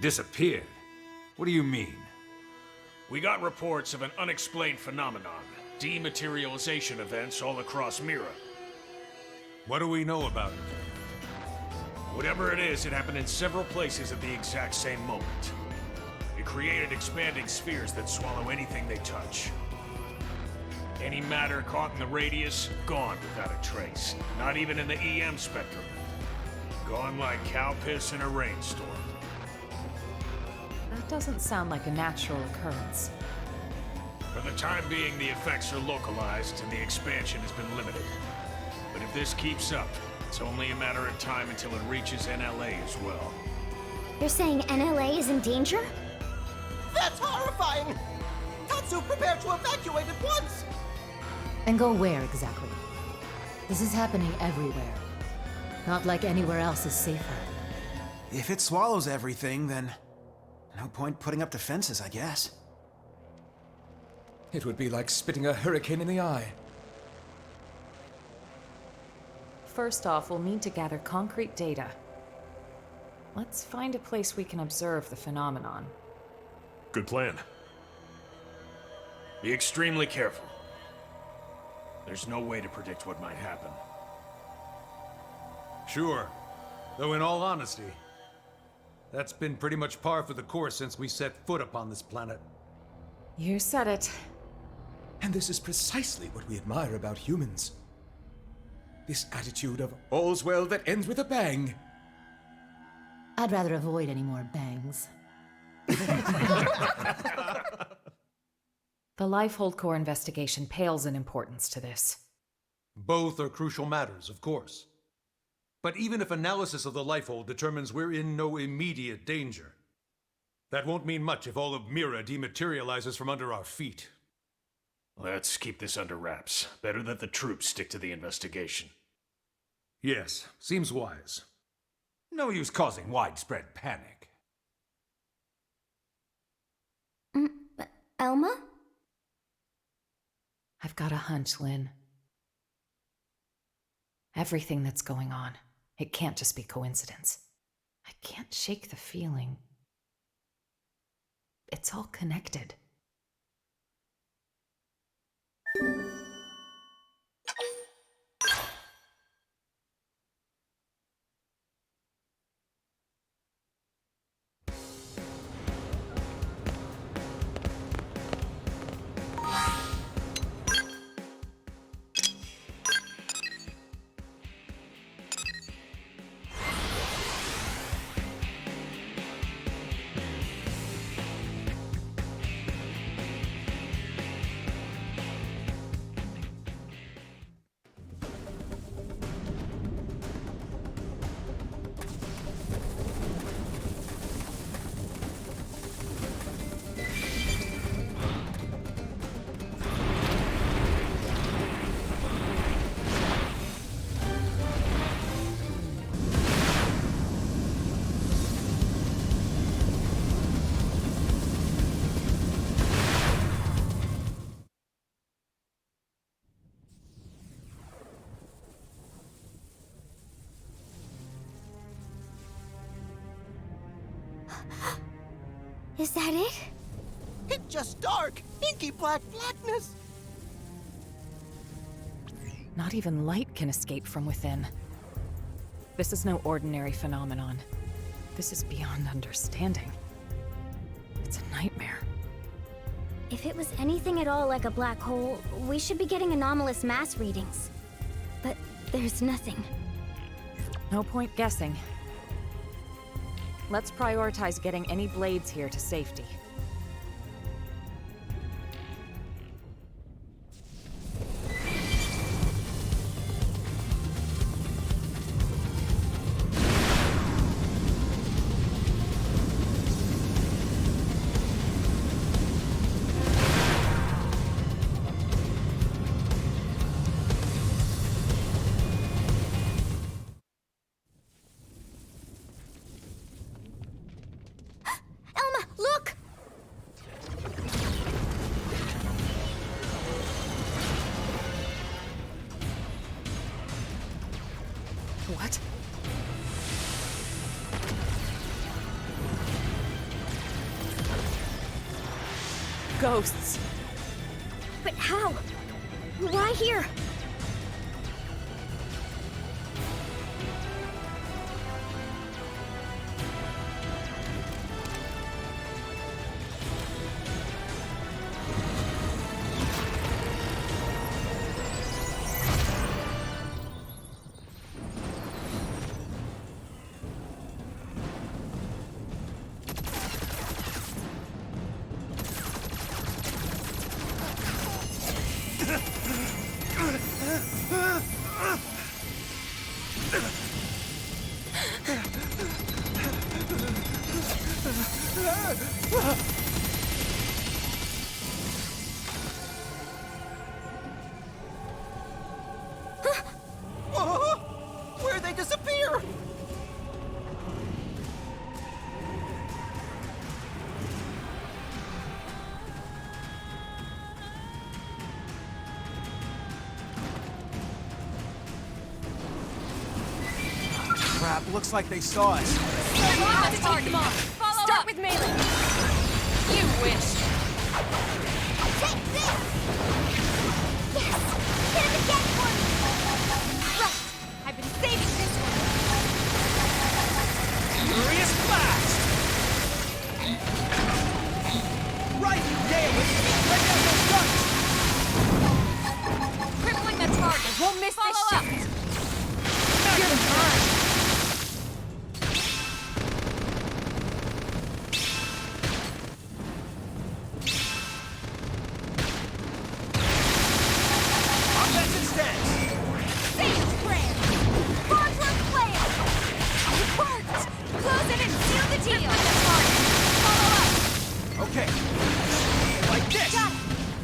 Disappeared? What do you mean? We got reports of an unexplained phenomenon. Dematerialization events all across Mira. What do we know about it? Whatever it is, it happened in several places at the exact same moment. It created expanding spheres that swallow anything they touch. Any matter caught in the radius, gone without a trace. Not even in the EM spectrum. Gone like cow piss in a rainstorm. That doesn't sound like a natural occurrence. For the time being, the effects are localized and the expansion has been limited. But if this keeps up, it's only a matter of time until it reaches NLA as well. You're saying NLA is in danger? That's horrifying! Tatsu, prepare to evacuate at once! And go where exactly? This is happening everywhere. Not like anywhere else is safer. If it swallows everything, then no point putting up defenses, I guess. It would be like spitting a hurricane in the eye. First off, we'll need to gather concrete data. Let's find a place we can observe the phenomenon. Good plan. Be extremely careful. There's no way to predict what might happen. Sure. Though in all honesty, that's been pretty much par for the course since we set foot upon this planet. You said it. And this is precisely what we admire about humans. This attitude of all's well that ends with a bang. I'd rather avoid any more bangs. The Lifehold Core investigation pales in importance to this. Both are crucial matters, of course. But even if analysis of the Lifehold determines we're in no immediate danger, that won't mean much if all of Mira dematerializes from under our feet. Let's keep this under wraps. Better that the troops stick to the investigation. Yes, seems wise. No use causing widespread panic. Elma? I've got a hunch, Lynn. Everything that's going on, it can't just be coincidence. I can't shake the feeling. It's all connected. Is that it? It's just dark, inky black blackness! Not even light can escape from within. This is no ordinary phenomenon. This is beyond understanding. It's a nightmare. If it was anything at all like a black hole, we should be getting anomalous mass readings. But there's nothing. No point guessing. Let's prioritize getting any blades here to safety. Elma, look! What? Ghosts. But how? Why here? Oh, where'd they disappear? Crap, looks like they saw us. Start with melee. You wish. Take this! Yes! Hit him again for me! Right! I've been saving this one! Furious blast! Right! Nail it! Break out those guns! Crippling the target. Won't miss this shot. You're mine. Offensive stance! Sage brand! Hardwork player! It worked! Close it and seal the deal! Follow up! Okay. Like this! Got it!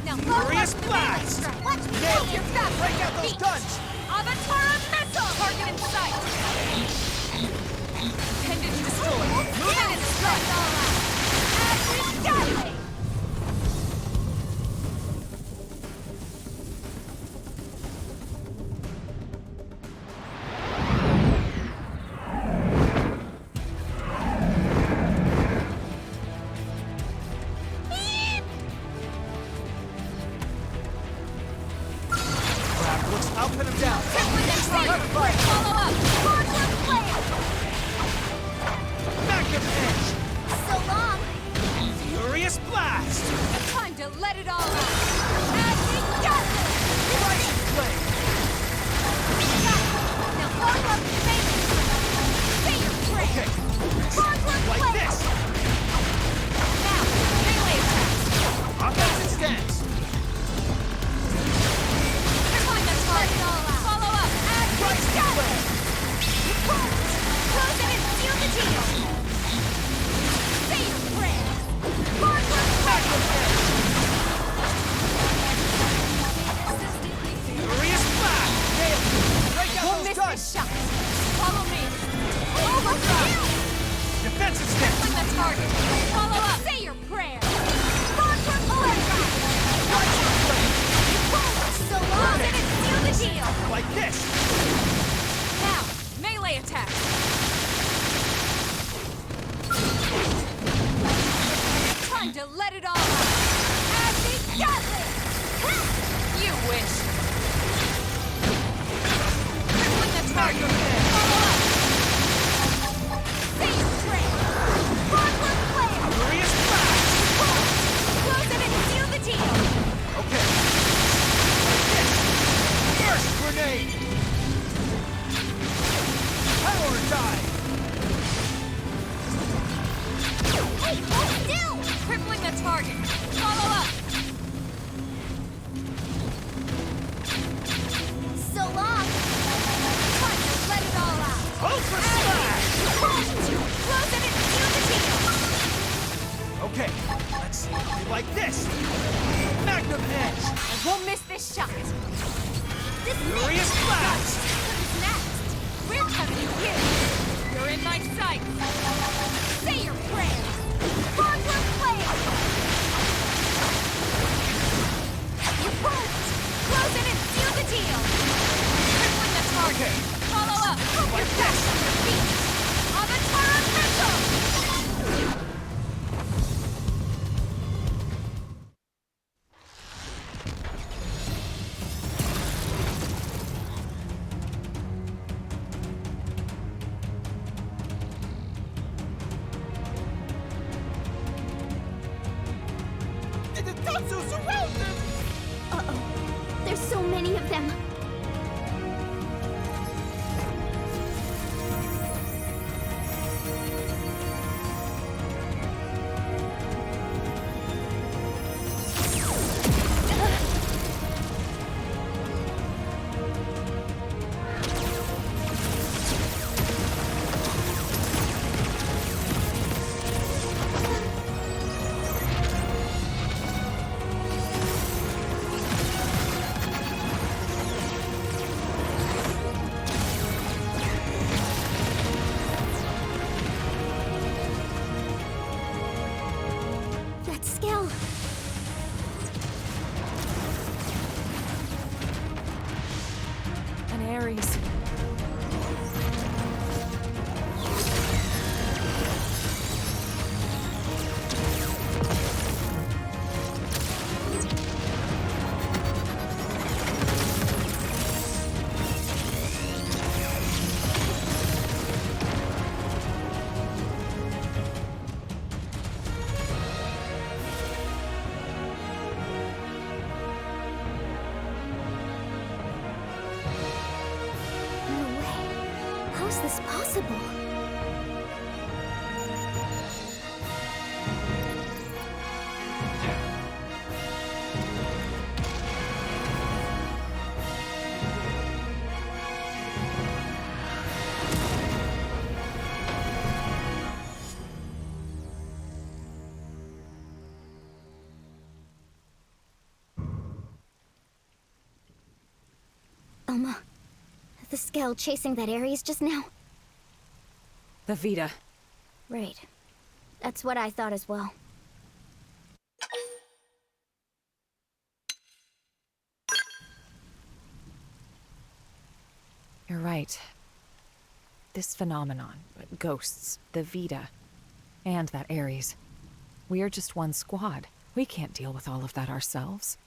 Now Furious follow up the blast! melee strike! Watch me Nailed take it! your stuff! Break out those guns! Avatar missile! Target in sight. Pendant destroyed. Move and strike all out! Admiralty! Crap, looks I'll pin him down. Follow up! Hardwork player! Magnum edge! So long! Furious blast! Time to let it all out. Rising flame! Now follow up the melee strike! Say your prayer! Okay. Hardwork Like player! this! Now, melee attack. Offensive stance! Find the target. Follow up. Rising flame! Close it and seal the deal! Say your prayer! Hardwork player! Furious blast! Nailed it! Break out Won't those miss guns! this shot. Follow me. Overdrive! Defensive stance! Find the target. Follow up. Say your prayer! Hardwork player! Rising flame! So long! Close it and seal the deal! Like this! Now, melee attack. Time to let it all out. Acid Gatling! You wish. Crippling the target. Follow up. Say your prayer! Hardwork player! Furious blast! Close it and seal the deal! Okay. Like this! First grenade! Power dive! Hey, hold still! Crippling the target. Follow up. So long! Time to let it all out! Ultra smash! Close it and seal the deal! Okay, let's see. Like this! Magnum edge! I won't miss this shot. This is it! Furious blast! Who's next? We're coming to you. You're in my sight. Say your prayer! Hardwork player! You won't! Close it and seal the deal! Crippling the target. Okay. Follow up. You're back on your feet! Avatar missile! Tatsu surrounded! Uh-oh. There's so many of them. An Ares. No way. How is this possible? Elma, the Skell chasing that Ares just now? The Vita. Right. That's what I thought as well. You're right. This phenomenon, ghosts, the Vita, and that Ares. We're just one squad. We can't deal with all of that ourselves.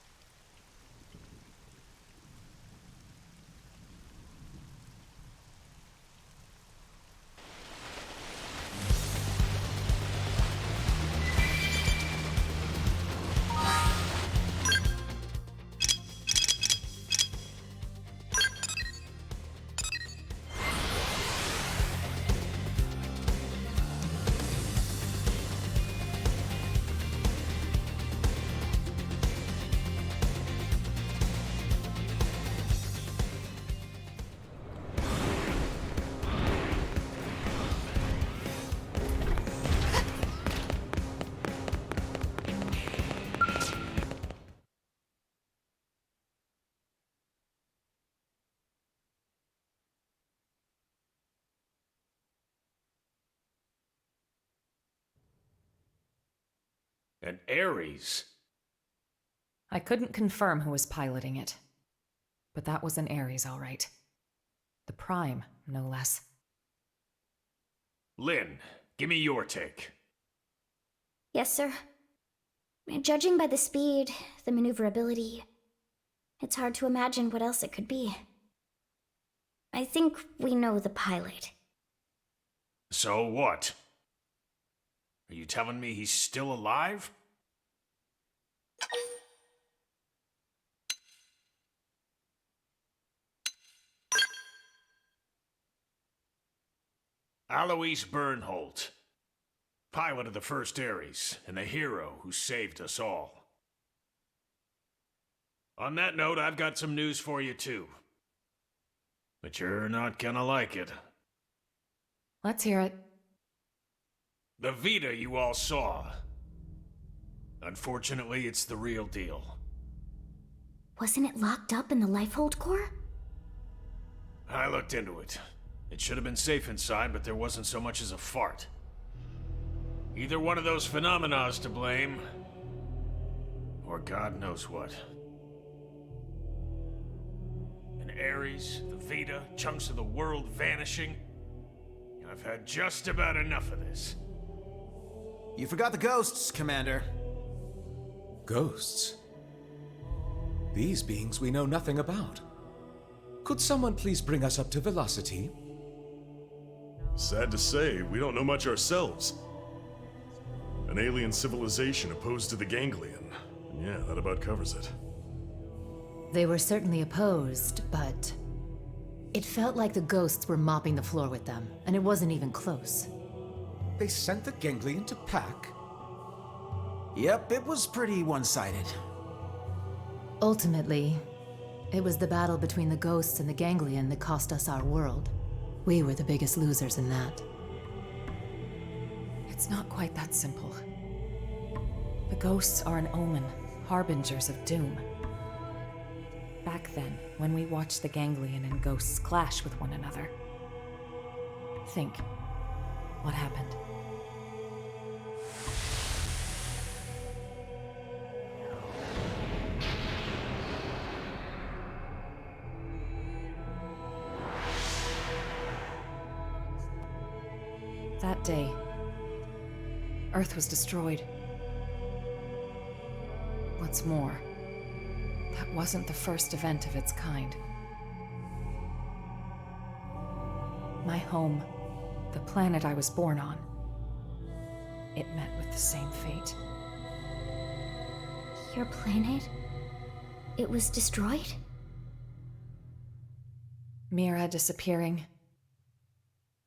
An Ares? I couldn't confirm who was piloting it. But that was an Ares, all right. The Prime, no less. Lynn, give me your take. Yes, sir. Judging by the speed, the maneuverability, it's hard to imagine what else it could be. I think we know the pilot. So what? Are you telling me he's still alive? Alois Bernholt, pilot of the first Ares, and the hero who saved us all. On that note, I've got some news for you too. But you're not gonna like it. Let's hear it. The Vita you all saw. Unfortunately, it's the real deal. Wasn't it locked up in the Lifehold core? I looked into it. It should have been safe inside, but there wasn't so much as a fart. Either one of those phenomena is to blame, or God knows what. An Ares, the Vita, chunks of the world vanishing. I've had just about enough of this. You forgot the ghosts, Commander. Ghosts? These beings we know nothing about. Could someone please bring us up to velocity? Sad to say, we don't know much ourselves. An alien civilization opposed to the Ganglion. Yeah, that about covers it. They were certainly opposed, but it felt like the ghosts were mopping the floor with them, and it wasn't even close. They sent the ganglion to pack? Yep, it was pretty one-sided. Ultimately, it was the battle between the ghosts and the ganglion that cost us our world. We were the biggest losers in that. It's not quite that simple. The ghosts are an omen, harbingers of doom. Back then, when we watched the ganglion and ghosts clash with one another, think, what happened? That day, Earth was destroyed. What's more, that wasn't the first event of its kind. My home, the planet I was born on, it met with the same fate. Your planet? It was destroyed? Mira disappearing,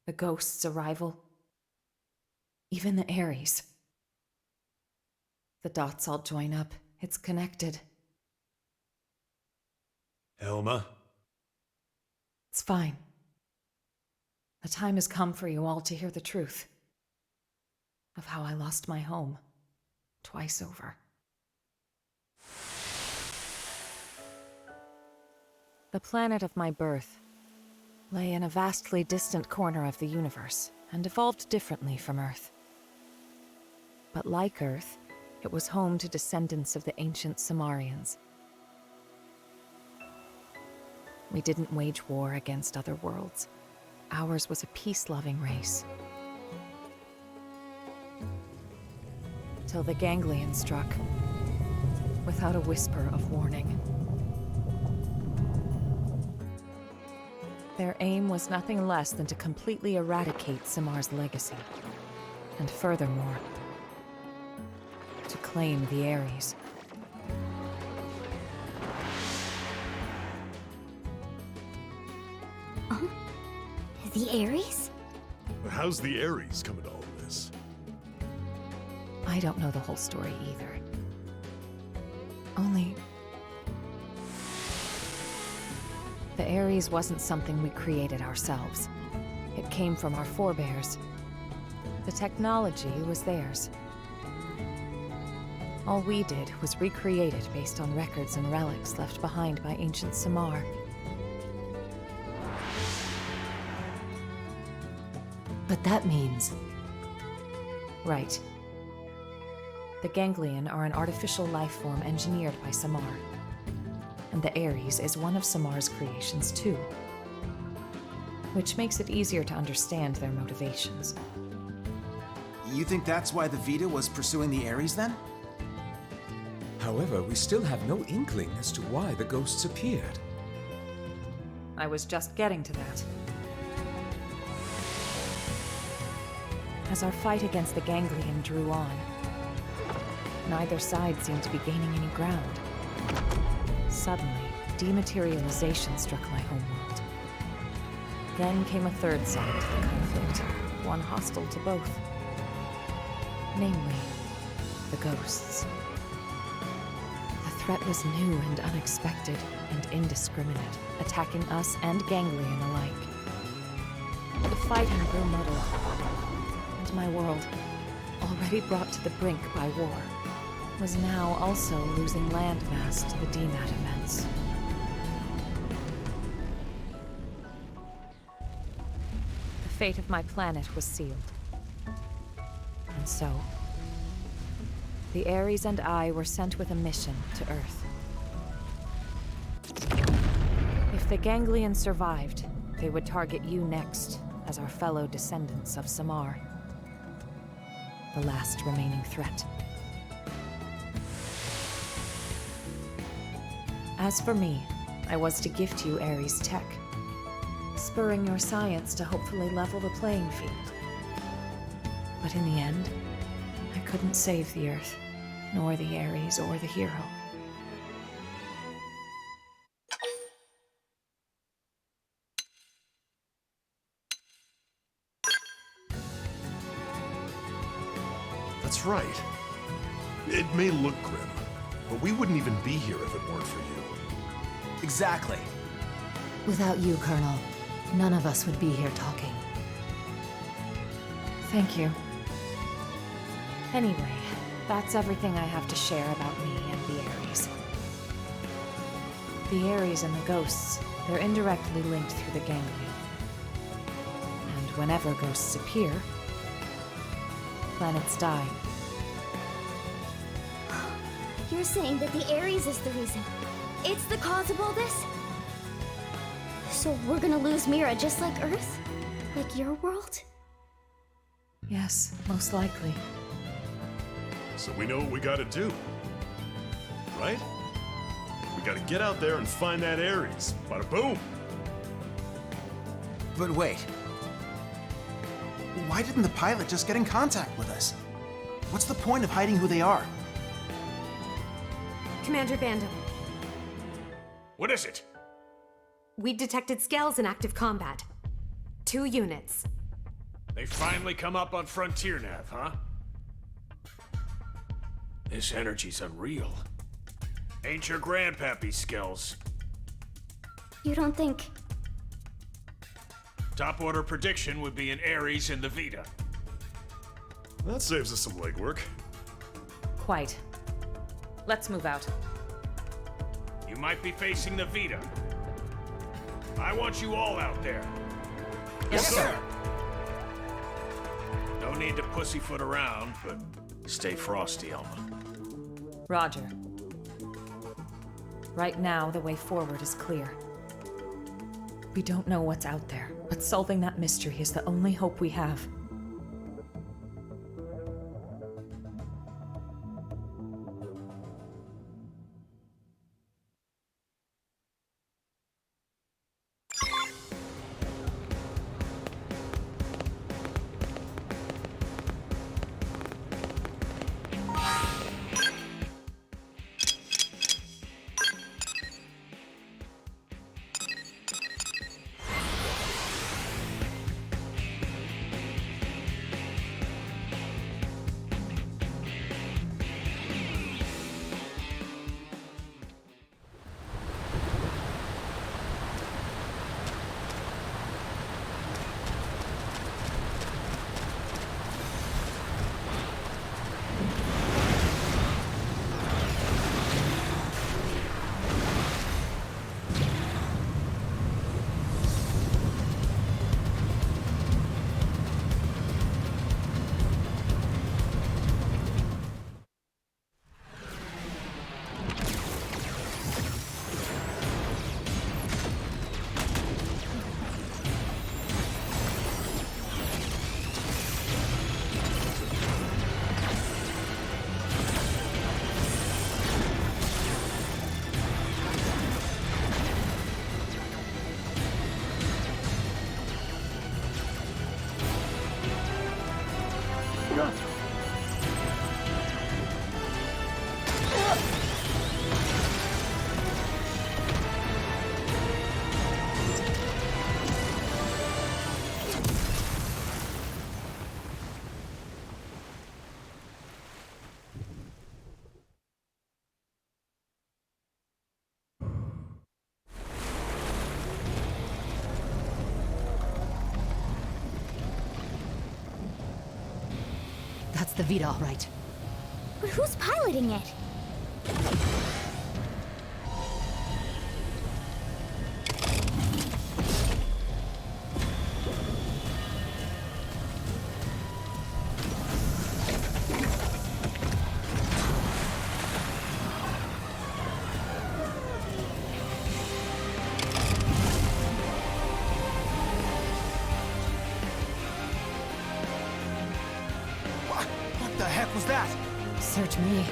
the ghost's arrival, even the Ares. The dots all join up. It's connected. Elma? It's fine. The time has come for you all to hear the truth of how I lost my home twice over. The planet of my birth lay in a vastly distant corner of the universe and evolved differently from Earth. But like Earth, it was home to descendants of the ancient Samarians. We didn't wage war against other worlds. Ours was a peace-loving race. Till the ganglion struck, without a whisper of warning. Their aim was nothing less than to completely eradicate Samar's legacy. And furthermore, to claim the Ares. The Ares? But how's the Ares come into all this? I don't know the whole story either. Only... the Ares wasn't something we created ourselves. It came from our forebears. The technology was theirs. All we did was recreate it based on records and relics left behind by ancient Samar. But that means... Right. The ganglion are an artificial life form engineered by Samar. And the Ares is one of Samar's creations too. Which makes it easier to understand their motivations. You think that's why the Vita was pursuing the Ares then? However, we still have no inkling as to why the ghosts appeared. I was just getting to that. As our fight against the ganglion drew on, neither side seemed to be gaining any ground. Suddenly, dematerialization struck my homeworld. Then came a third side to the conflict, one hostile to both. Namely, the ghosts. The threat was new and unexpected, and indiscriminate, attacking us and ganglion alike. The fighting grew muddled, and my world, already brought to the brink by war, was now also losing landmass to the DMAT events. The fate of my planet was sealed. And so, the Ares and I were sent with a mission to Earth. If the ganglion survived, they would target you next as our fellow descendants of Samar. The last remaining threat. As for me, I was to gift you Ares tech, spurring your science to hopefully level the playing field. But in the end, I couldn't save the Earth. nor the Ares or the hero. That's right. It may look grim, but we wouldn't even be here if it weren't for you. Exactly. Without you, Colonel, none of us would be here talking. Thank you. Anyway, that's everything I have to share about me and the Ares. The Ares and the ghosts, they're indirectly linked through the ganglion. And whenever ghosts appear, planets die. You're saying that the Ares is the reason. It's the cause of all this? So we're gonna lose Mira just like Earth? Like your world? Yes, most likely. So we know what we gotta do. Right? We gotta get out there and find that Ares. Bada boom! But wait. Why didn't the pilot just get in contact with us? What's the point of hiding who they are? Commander Vandam, What is it? we detected Scales in active combat. 2 units. They finally come up on Frontier Nav, huh? This energy's unreal. Ain't your grandpappy skills. You don't think... Top order prediction would be an Ares in the Vita. That saves us some legwork. Quite. Let's move out. You might be facing the Vita. I want you all out there. Yes, sir. No need to pussyfoot around, but stay frosty, Elma. Roger. Right now, the way forward is clear. We don't know what's out there, but solving that mystery is the only hope we have. That's the Vita, all right. But who's piloting it? What the heck was that? Search me.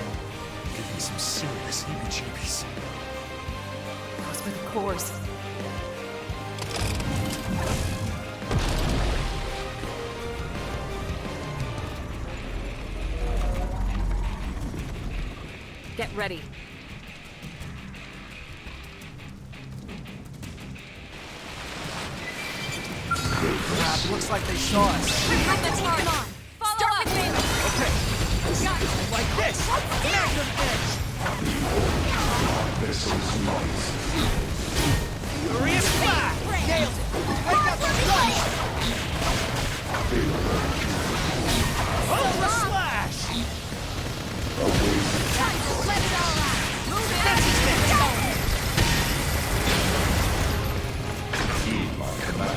Give me some serious heebie-jeebies. Those were the cores. Get ready. Crap, looks like they saw us. Have the charge! Come on! Start with me! Okay. Got it. Like this. Magnum edge. Furious flash. Nailed it. Wake up the flash. Ultra slash. Time to let it all out! Move it!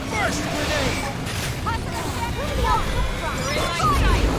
First grenade. You're in my sight!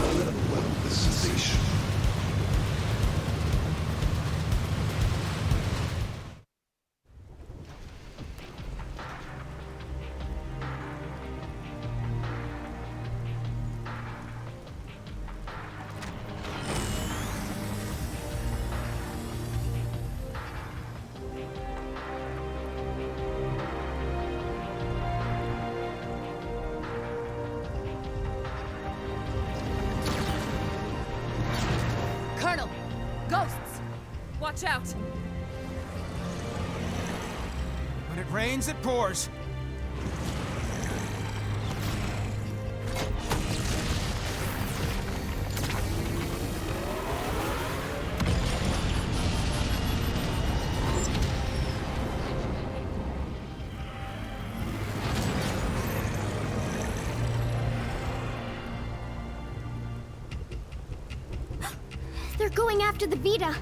Colonel! Ghosts! Watch out! When it rains, it pours. They're going after the Vita.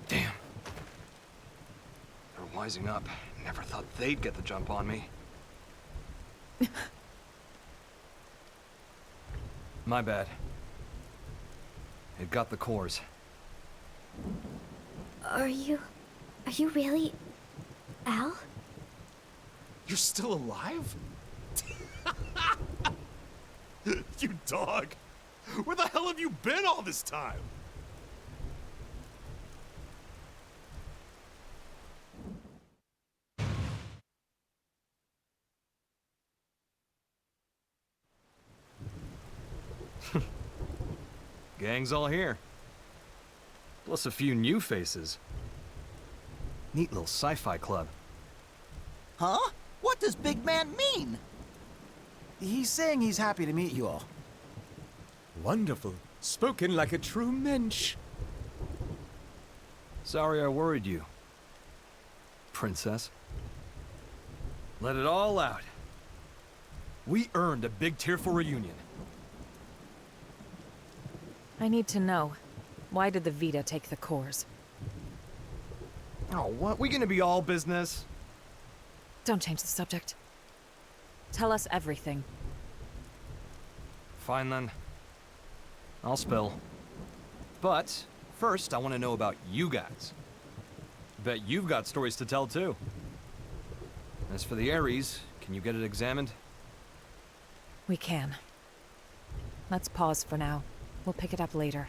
Damn. They're wising up. Never thought they'd get the jump on me. My bad. It got the cores. Are you really Al? You're still alive? You dog! Where the hell have you been all this time? Gang's all here. Plus a few new faces. Neat little sci-fi club. Huh? What does big man mean? He's saying he's happy to meet you all. Wonderful. Spoken like a true mensch. Sorry I worried you, princess. Let it all out. We earned a big tearful reunion. I need to know. Why did the Vita take the cores? Oh, what? We gonna be all business? Don't change the subject. Tell us everything. Fine then. I'll spill. But first, I want to know about you guys. Bet you've got stories to tell too. As for the Ares, can you get it examined? We can. Let's pause for now. We'll pick it up later.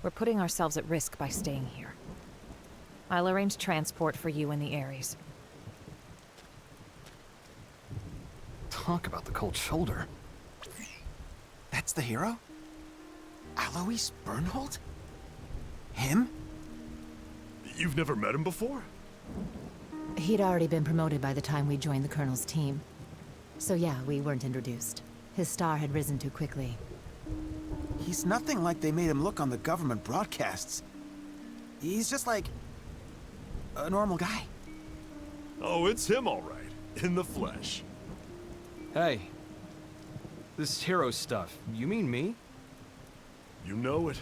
We're putting ourselves at risk by staying here. I'll arrange transport for you and the Ares. Talk about the cold shoulder. That's the hero? Alois Bernhold? Him? You've never met him before? He'd already been promoted by the time we joined the Colonel's team. So yeah, we weren't introduced. His star had risen too quickly. He's nothing like they made him look on the government broadcasts. He's just like a normal guy. Oh, it's him all right. In the flesh. Hey. This hero stuff, you mean me? You know it.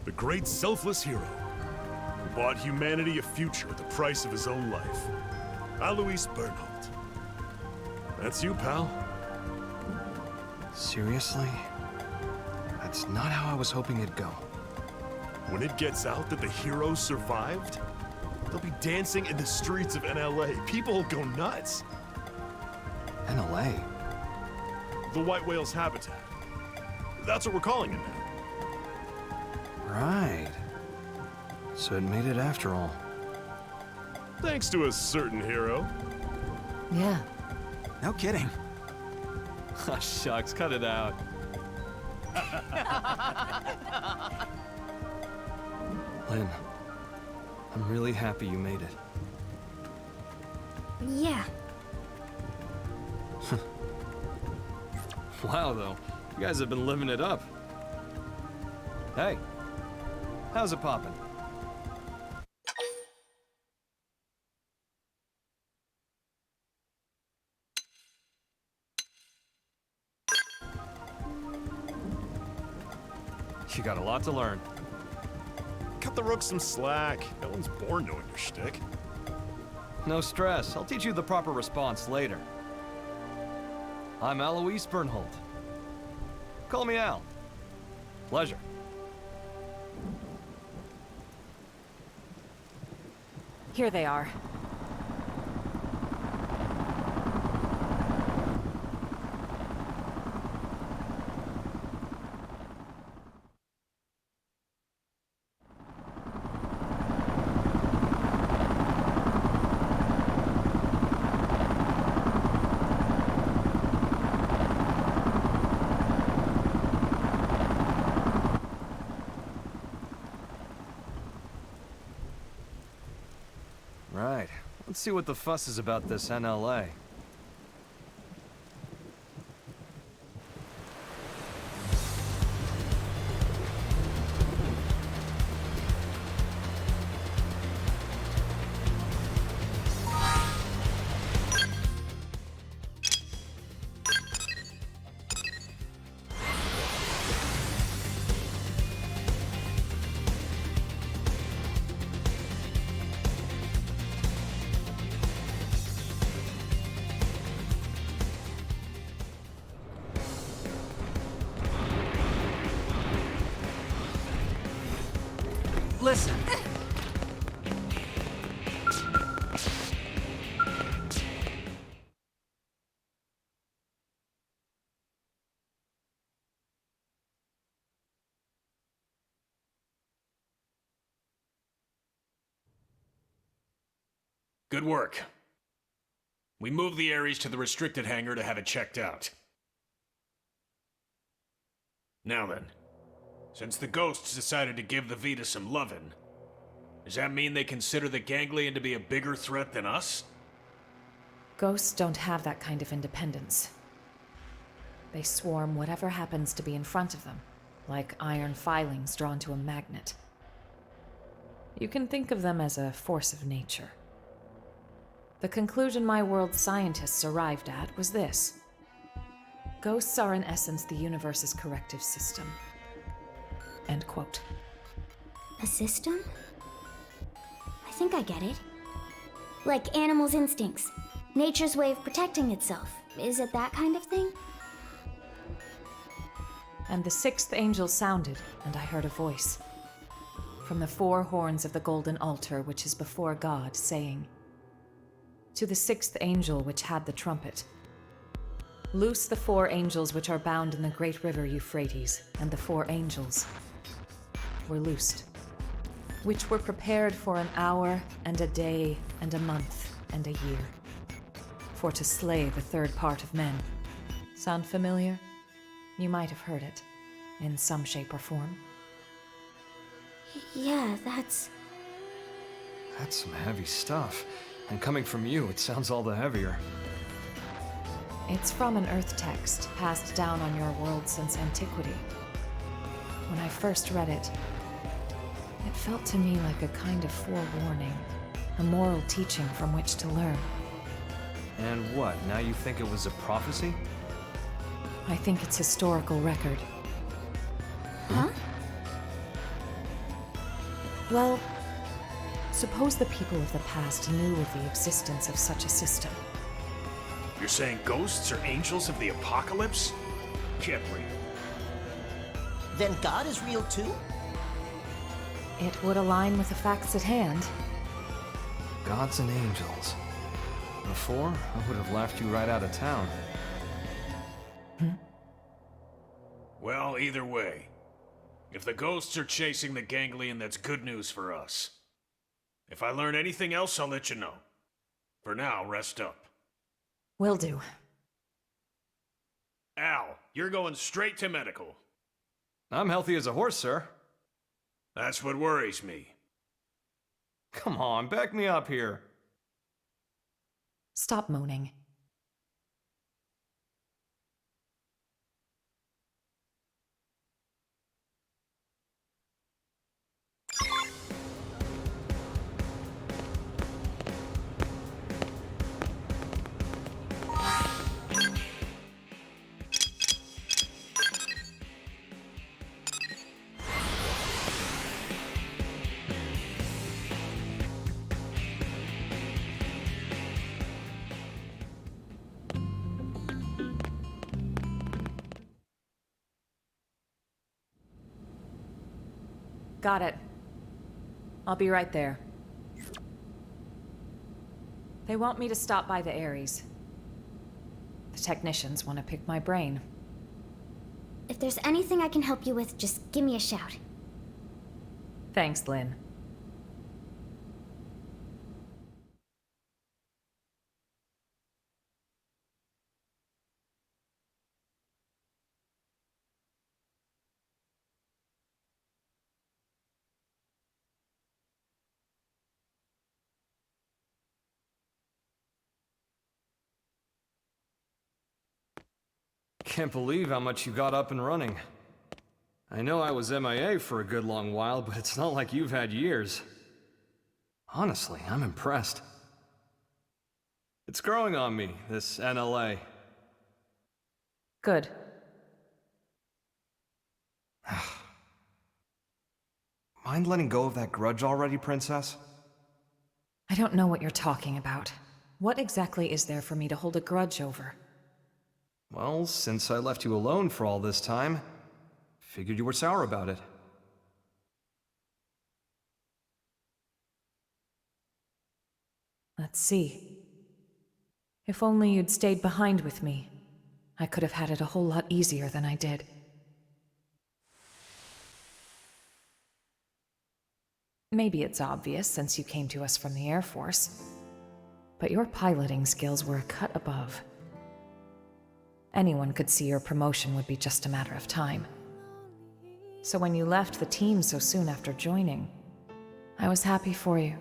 The great selfless hero who bought humanity a future at the price of his own life. Alois Bernhold. That's you, pal. Seriously? That's not how I was hoping it'd go. When it gets out that the hero survived, they'll be dancing in the streets of NLA. People will go nuts. NLA? The white whale's habitat. That's what we're calling it now. Right. So it made it after all. Thanks to a certain hero. Yeah. No kidding. Ah, shucks, cut it out. Lynn, I'm really happy you made it. Yeah. Wow, though. You guys have been living it up. Hey, how's it poppin'? You got a lot to learn. Cut the rook some slack. No one's born knowing your shtick. No stress. I'll teach you the proper response later. I'm Alois Bernhold. Call me Al. Pleasure. Here they are. Right. Let's see what the fuss is about this NLA. Listen. Good work. We moved the Ares to the restricted hangar to have it checked out. Now then, since the ghosts decided to give the Vita some lovin', does that mean they consider the Ganglion to be a bigger threat than us? Ghosts don't have that kind of independence. They swarm whatever happens to be in front of them, like iron filings drawn to a magnet. You can think of them as a force of nature. The conclusion my world's scientists arrived at was this. Ghosts are in essence the universe's corrective system. End quote. A system? I think I get it. Like animals' instincts. Nature's way of protecting itself. Is it that kind of thing? And the sixth angel sounded, and I heard a voice. From the four horns of the golden altar which is before God, saying, "To the sixth angel which had the trumpet, loose the four angels which are bound in the great river Euphrates," and the four angels were loosed, which were prepared for an hour and a day and a month and a year, for to slay the third part of men. Sound familiar? You might have heard it, in some shape or form. Yeah, that's... That's some heavy stuff. And coming from you, it sounds all the heavier. It's from an Earth text passed down on your world since antiquity. When I first read it, it felt to me like a kind of forewarning, a moral teaching from which to learn. And what, now you think it was a prophecy? I think it's historical record. Huh? Well, suppose the people of the past knew of the existence of such a system. You're saying ghosts are angels of the apocalypse? Can't real. Then God is real too? It would align with the facts at hand. Gods and angels. Before, I would have laughed you right out of town. Well, either way, if the ghosts are chasing the Ganglion, that's good news for us. If I learn anything else, I'll let you know. For now, rest up. Will do. Al, you're going straight to medical. I'm healthy as a horse, sir. That's what worries me. Come on, back me up here. Stop moaning. Got it. I'll be right there. They want me to stop by the Ares. The technicians want to pick my brain. If there's anything I can help you with, just give me a shout. Thanks, Lynn. Can't believe how much you got up and running. I know I was MIA for a good long while, but it's not like you've had years. Honestly, I'm impressed. It's growing on me, this NLA. Good. Mind letting go of that grudge already, Princess? I don't know what you're talking about. What exactly is there for me to hold a grudge over? Well, since I left you alone for all this time, figured you were sour about it. Let's see. If only you'd stayed behind with me, I could have had it a whole lot easier than I did. Maybe it's obvious since you came to us from the Air Force, but your piloting skills were a cut above. Anyone could see your promotion would be just a matter of time. So when you left the team so soon after joining, I was happy for you.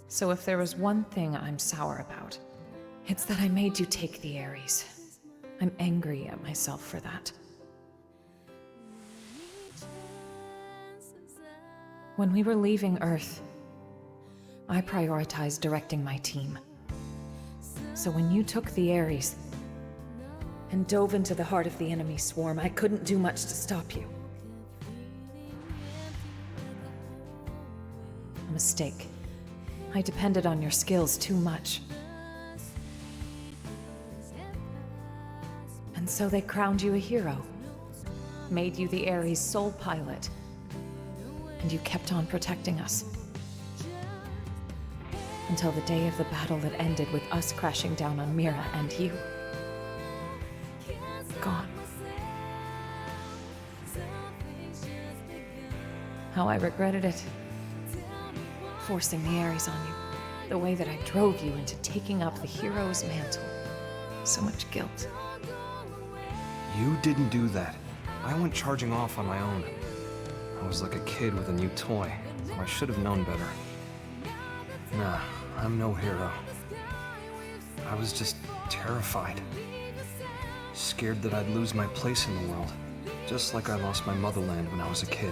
So if there was one thing I'm sour about, it's that I made you take the Ares. I'm angry at myself for that. When we were leaving Earth, I prioritized directing my team. So when you took the Ares and dove into the heart of the enemy swarm, I couldn't do much to stop you. A mistake. I depended on your skills too much. And so they crowned you a hero, made you the Ares' sole pilot, and you kept on protecting us. Until the day of the battle that ended with us crashing down on Mira and you. Gone. How I regretted it. Forcing the Ares on you. The way that I drove you into taking up the hero's mantle. So much guilt. You didn't do that. I went charging off on my own. I was like a kid with a new toy, so I should have known better. Nah, I'm no hero. I was just terrified. Scared that I'd lose my place in the world, just like I lost my motherland when I was a kid.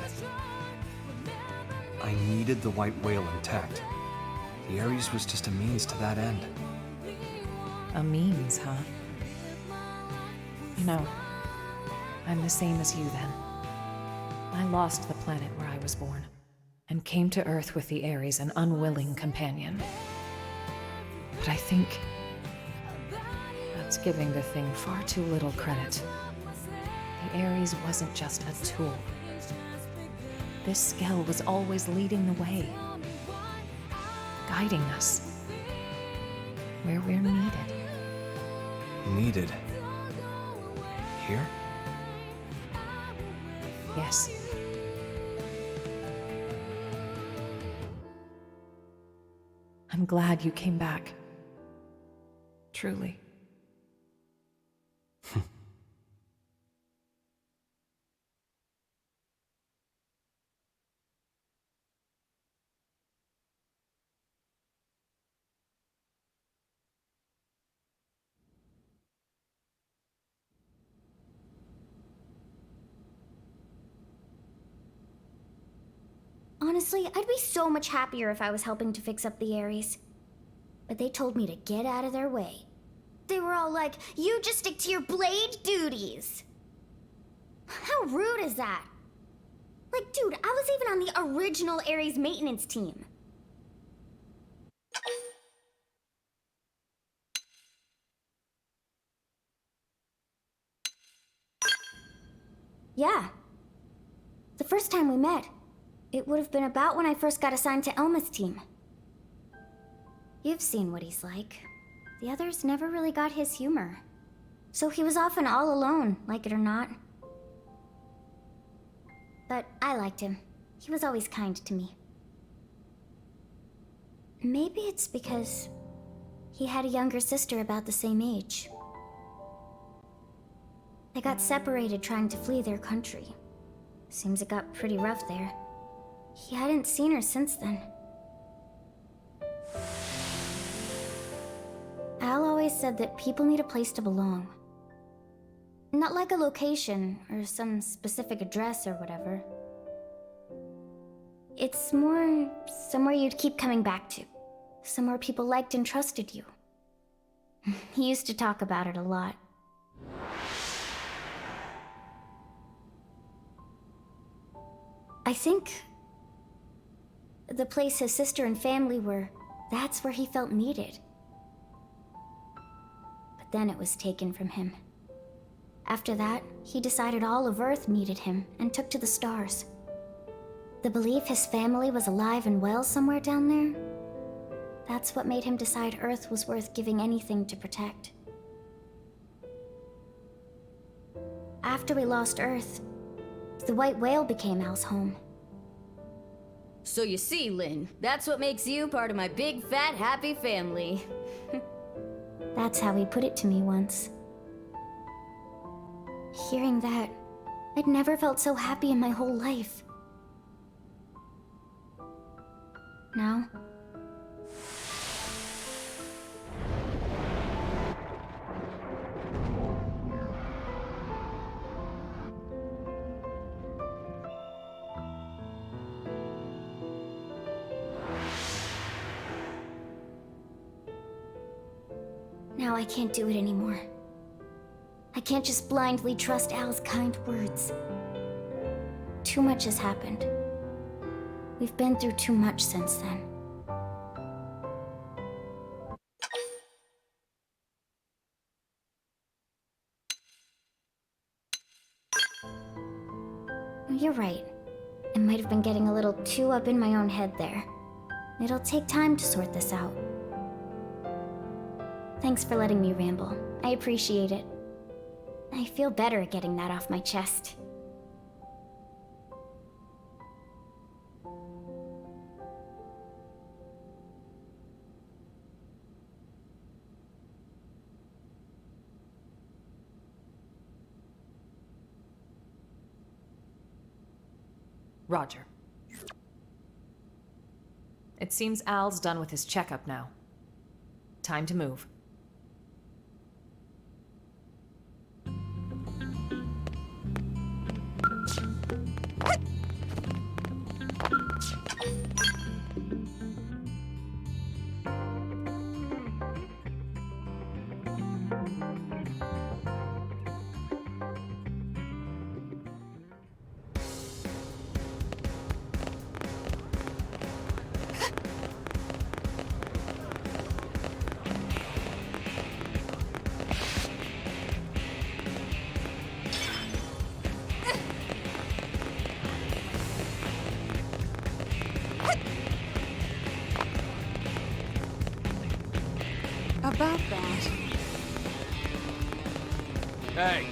I needed the white whale intact. The Ares was just a means to that end. A means, huh? You know, I'm the same as you then. I lost the planet where I was born, and came to Earth with the Ares, an unwilling companion. But I think that's giving the thing far too little credit. The Ares wasn't just a tool. This Skell was always leading the way, guiding us where we're needed. Needed? Here? Yes, I'm glad you came back. Truly. Honestly, I'd be so much happier if I was helping to fix up the Ares. But they told me to get out of their way. They were all like, you just stick to your blade duties. How rude is that? Like, dude, I was even on the original Ares maintenance team. Yeah. The first time we met, it would have been about when I first got assigned to Elma's team. You've seen what he's like. The others never really got his humor. So he was often all alone, like it or not. But I liked him. He was always kind to me. Maybe it's because he had a younger sister about the same age. They got separated trying to flee their country. Seems it got pretty rough there. He hadn't seen her since then. Al always said that people need a place to belong. Not like a location or some specific address or whatever. It's more somewhere you'd keep coming back to. Somewhere people liked and trusted you. He used to talk about it a lot. I think the place his sister and family were, that's where he felt needed. But then it was taken from him. After that, he decided all of Earth needed him and took to the stars. The belief his family was alive and well somewhere down there, that's what made him decide Earth was worth giving anything to protect. After we lost Earth, the white whale became Al's home. So you see, Lynn, that's what makes you part of my big, fat, happy family. That's how he put it to me once. Hearing that, I'd never felt so happy in my whole life. Now, I can't do it anymore. I can't just blindly trust Al's kind words. Too much has happened. We've been through too much since then. You're right. I might have been getting a little too up in my own head there. It'll take time to sort this out. Thanks for letting me ramble. I appreciate it. I feel better at getting that off my chest. Roger. It seems Al's done with his checkup now. Time to move. About that. Hey!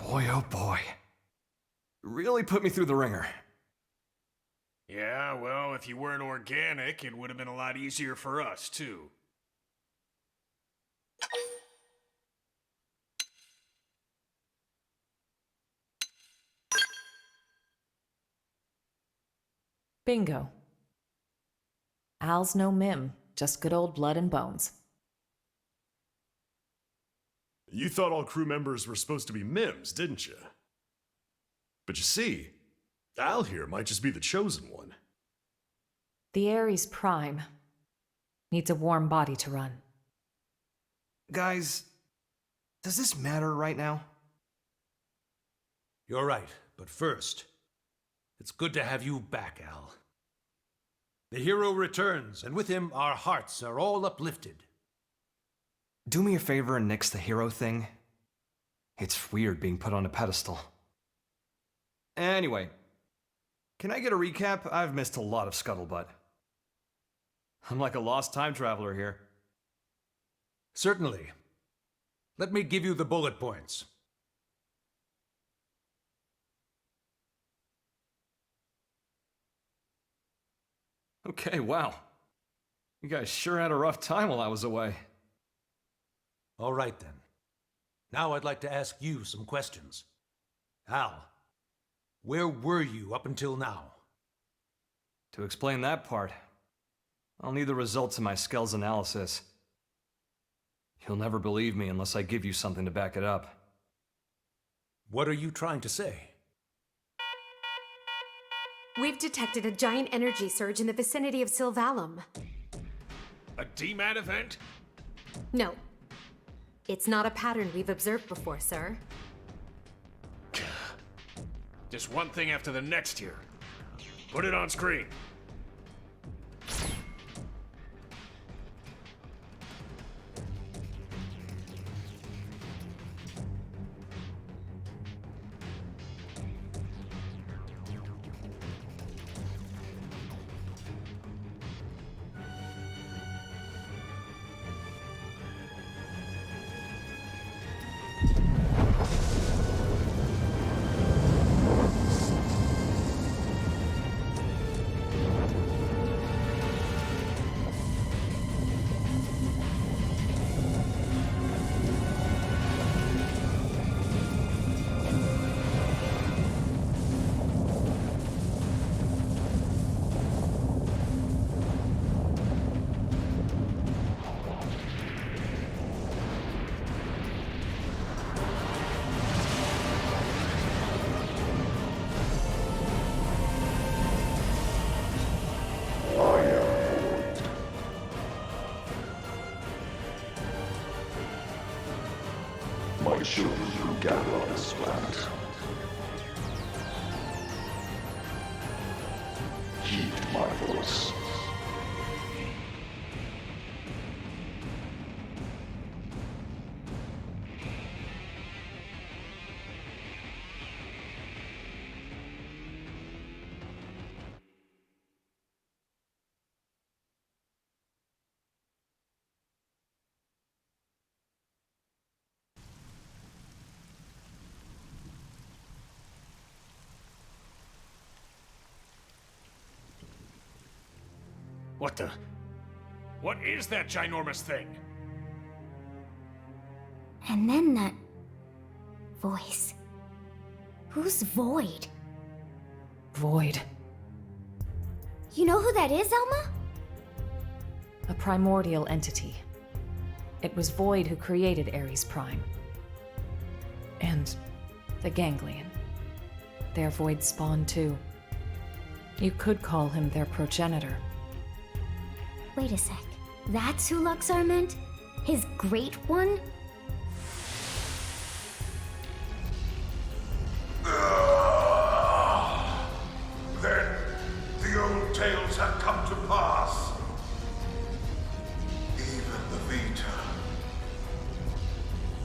Boy, oh boy. Really put me through the ringer. Yeah, well, if you weren't organic, it would have been a lot easier for us, too. Bingo. Al's no mim, just good old blood and bones. You thought all crew members were supposed to be mims, didn't you? But you see, Al here might just be the chosen one. The Ares Prime needs a warm body to run. Guys, does this matter right now? You're right, but first, it's good to have you back, Al. The hero returns, and with him, our hearts are all uplifted. Do me a favor and nix the hero thing. It's weird being put on a pedestal. Anyway, can I get a recap? I've missed a lot of scuttlebutt. I'm like a lost time traveler here. Certainly. Let me give you the bullet points. Okay, wow. You guys sure had a rough time while I was away. All right, then. Now I'd like to ask you some questions. Al, where were you up until now? To explain that part, I'll need the results of my Skell's analysis. You'll never believe me unless I give you something to back it up. What are you trying to say? We've detected a giant energy surge in the vicinity of Sylvalum. A DMAT event? No. It's not a pattern we've observed before, sir. Just one thing after the next here. Put it on screen. My children who gather on this planet. Heed my voice. What the? What is that ginormous thing? And then that voice. Who's Void? Void. You know who that is, Elma? A primordial entity. It was Void who created Ares Prime. And the Ganglion. They're Void's spawn too. You could call him their progenitor. Wait a sec. That's who Luxar meant? His great one? Then the old tales have come to pass. Even the Vita.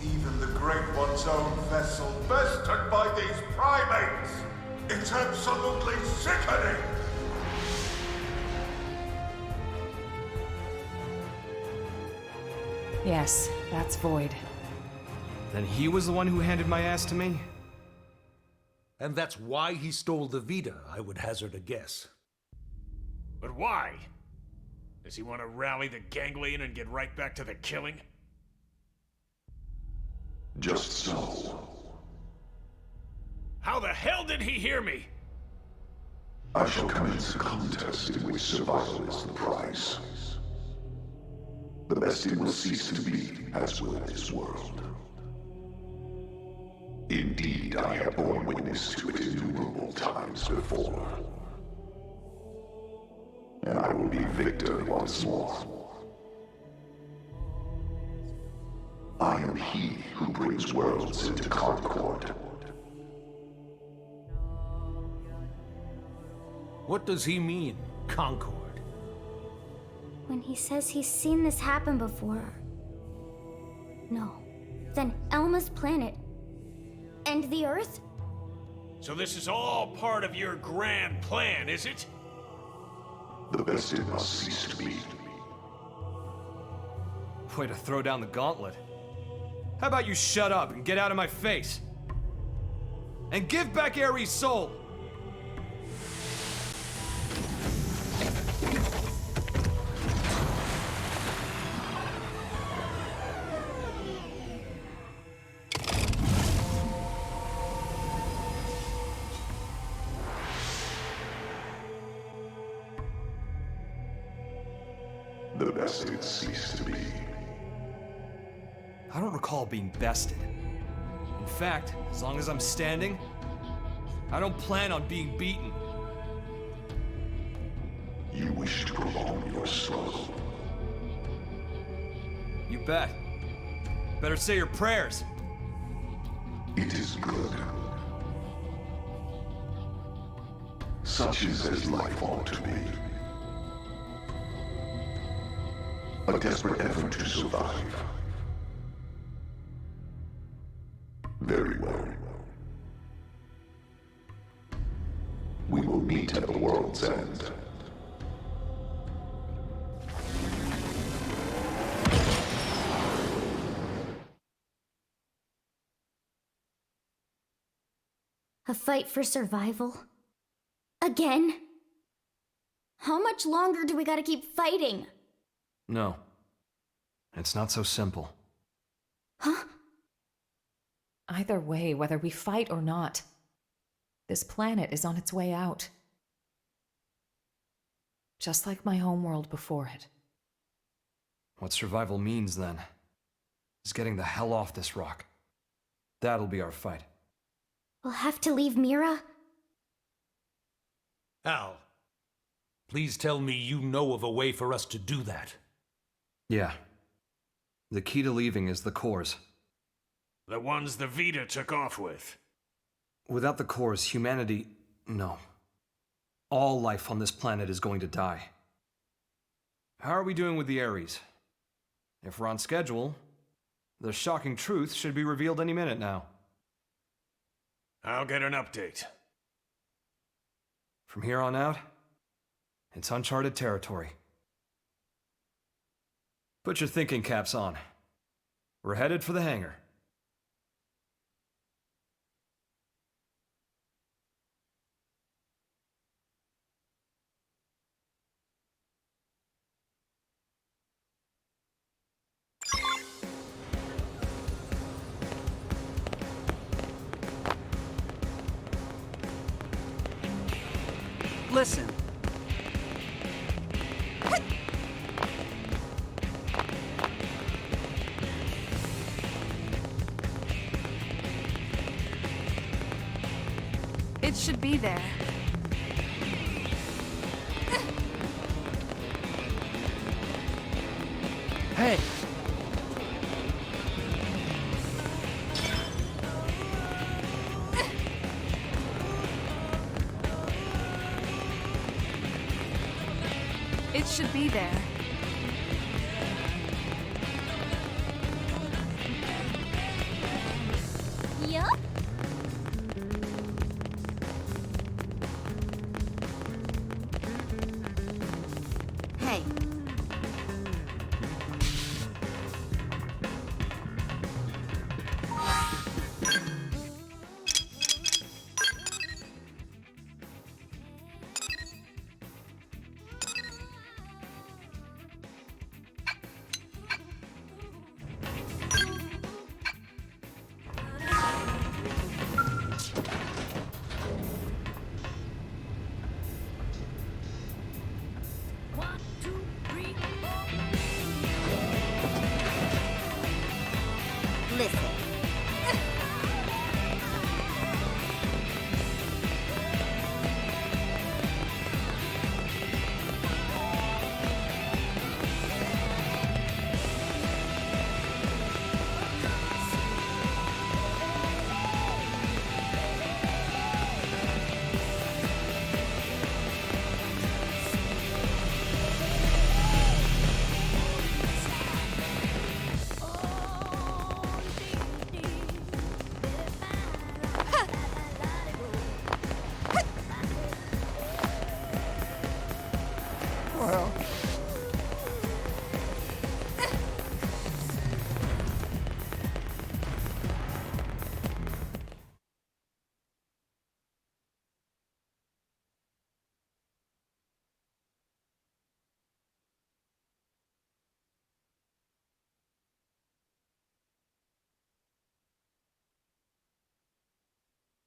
Even the Great One's own vessel bested by these primates. It's absolutely sickening. Yes, that's Void. Then he was the one who handed my ass to me? And that's why he stole the Vita, I would hazard a guess. But why? Does he want to rally the ganglion and get right back to the killing? Just so. How the hell did he hear me? I shall commence a contest in which survival is the prize. The bested will cease to be, as will this world. Indeed, I have borne witness to it innumerable times before. And I will be victor once more. I am he who brings worlds into concord. What does he mean, Concord? When he says he's seen this happen before... No. Then Elma's planet... and the Earth? So this is all part of your grand plan, is it? The bested must cease to be. Way to throw down the gauntlet. How about you shut up and get out of my face? And give back Ares' soul! The bested cease to be. I don't recall being bested. In fact, as long as I'm standing, I don't plan on being beaten. You wish to prolong your struggle. You bet. Better say your prayers. It is good. Such is as life ought to be. A desperate effort to survive. Very well. We will meet at the world's end. A fight for survival? Again? How much longer do we gotta keep fighting? No. It's not so simple. Huh? Either way, whether we fight or not, this planet is on its way out. Just like my homeworld before it. What survival means, then, is getting the hell off this rock. That'll be our fight. We'll have to leave Mira? Al, please tell me you know of a way for us to do that. Yeah. The key to leaving is the cores. The ones the Vita took off with. Without the cores, humanity... no. All life on this planet is going to die. How are we doing with the Ares? If we're on schedule, the shocking truth should be revealed any minute now. I'll get an update. From here on out, it's uncharted territory. Put your thinking caps on. We're headed for the hangar. Listen. It should be there. Hey. It should be there. Yup. Hey.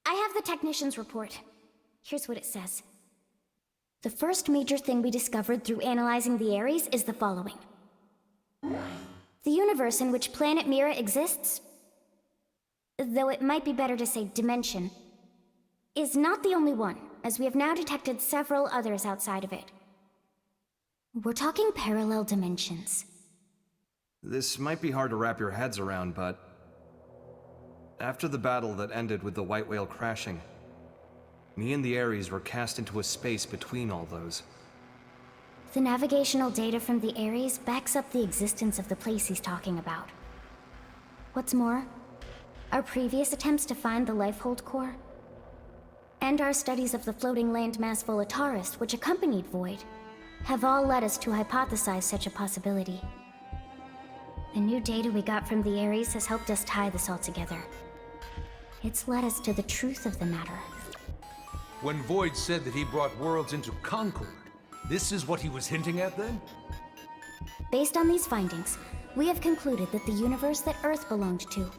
I have the technician's report. Here's what it says. The first major thing we discovered through analyzing the Ares is the following. The universe in which planet Mira exists, though it might be better to say dimension, is not the only one, as we have now detected several others outside of it. We're talking parallel dimensions. This might be hard to wrap your heads around, but after the battle that ended with the White Whale crashing, me and the Ares were cast into a space between all those. The navigational data from the Ares backs up the existence of the place he's talking about. What's more, our previous attempts to find the Lifehold core, and our studies of the floating landmass Volataris, which accompanied Void, have all led us to hypothesize such a possibility. The new data we got from the Ares has helped us tie this all together. It's led us to the truth of the matter. When Void said that he brought worlds into concord, this is what he was hinting at then? Based on these findings, we have concluded that the universe that Earth belonged to,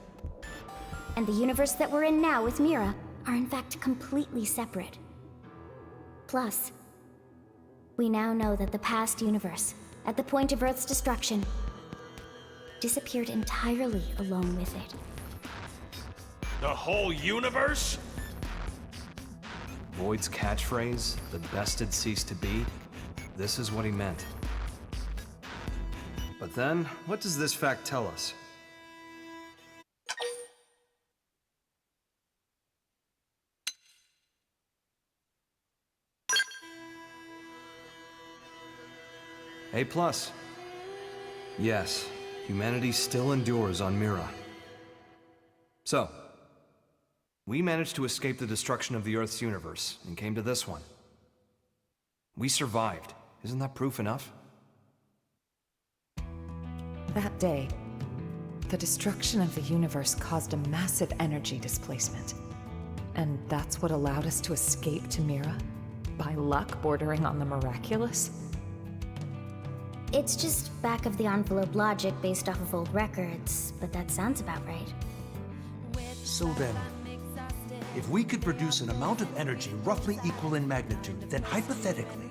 and the universe that we're in now with Mira, are in fact completely separate. Plus, we now know that the past universe, at the point of Earth's destruction, disappeared entirely along with it. The whole universe? Void's catchphrase, the best had ceased to be, this is what he meant. But then, what does this fact tell us? A+. Yes, humanity still endures on Mira. So, we managed to escape the destruction of the Earth's universe and came to this one. We survived. Isn't that proof enough? That day, the destruction of the universe caused a massive energy displacement. And that's what allowed us to escape to Mira? By luck bordering on the miraculous? It's just back-of-the-envelope logic based off of old records, but that sounds about right. So then, if we could produce an amount of energy roughly equal in magnitude, then hypothetically,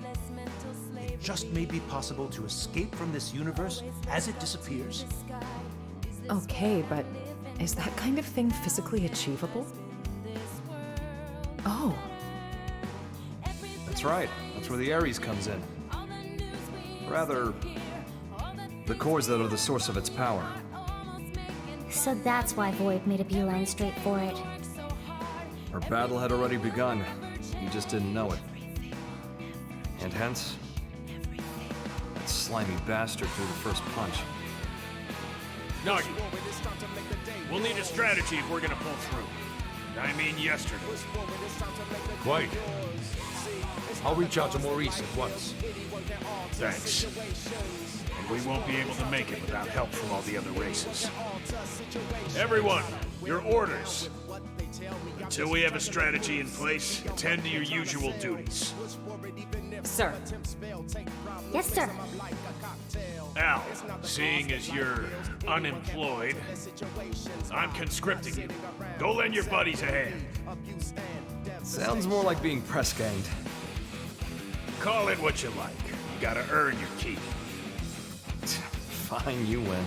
it just may be possible to escape from this universe as it disappears. Okay, but is that kind of thing physically achievable? Oh. That's right. That's where the Ares comes in. Rather, the cores that are the source of its power. So that's why Void made a beeline straight for it. Our battle had already begun. You just didn't know it. And hence, that slimy bastard threw the first punch. Nagi, we'll need a strategy if we're gonna pull through. I mean yesterday. Quite. I'll reach out to Maurice at once. Thanks. And we won't be able to make it without help from all the other races. Everyone, your orders. Until we have a strategy in place, attend to your usual duties. Sir. Yes, sir. Al, seeing as you're unemployed, I'm conscripting you. Go lend your buddies a hand. Sounds more like being press-ganged. Call it what you like. You gotta earn your keep. Fine, you win.